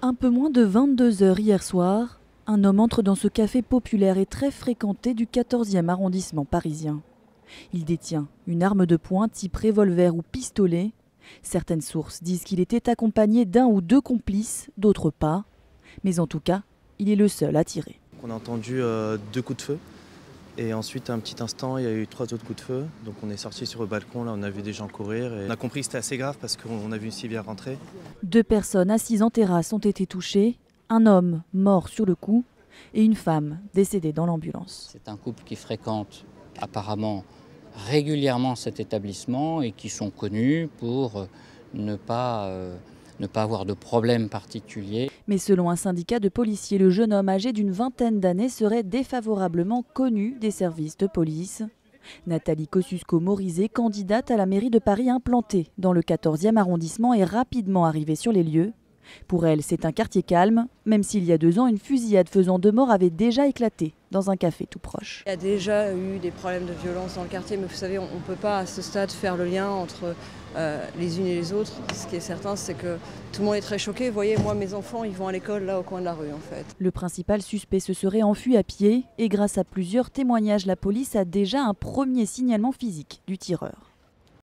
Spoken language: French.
Un peu moins de 22 heures hier soir, un homme entre dans ce café populaire et très fréquenté du 14e arrondissement parisien. Il détient une arme de poing type revolver ou pistolet. Certaines sources disent qu'il était accompagné d'un ou deux complices, d'autres pas. Mais en tout cas, il est le seul à tirer. On a entendu 2 coups de feu et ensuite un petit instant il y a eu 3 autres coups de feu. Donc on est sorti sur le balcon, là on a vu des gens courir et on a compris que c'était assez grave parce qu'on a vu une civière rentrer. 2 personnes assises en terrasse ont été touchées, un homme mort sur le coup et une femme décédée dans l'ambulance. C'est un couple qui fréquente apparemment régulièrement cet établissement et qui sont connus pour ne pas avoir de problème particulier. Mais selon un syndicat de policiers, le jeune homme âgé d'une vingtaine d'années serait défavorablement connu des services de police. Nathalie Kosciusko-Morizet, candidate à la mairie de Paris implantée dans le 14e arrondissement, est rapidement arrivée sur les lieux. Pour elle, c'est un quartier calme, même s'il y a 2 ans, une fusillade faisant 2 morts avait déjà éclaté dans un café tout proche. Il y a déjà eu des problèmes de violence dans le quartier, mais vous savez, on ne peut pas à ce stade faire le lien entre les unes et les autres. Ce qui est certain, c'est que tout le monde est très choqué. Vous voyez, moi, mes enfants, ils vont à l'école là au coin de la rue en fait. Le principal suspect se serait enfui à pied et grâce à plusieurs témoignages, la police a déjà un premier signalement physique du tireur.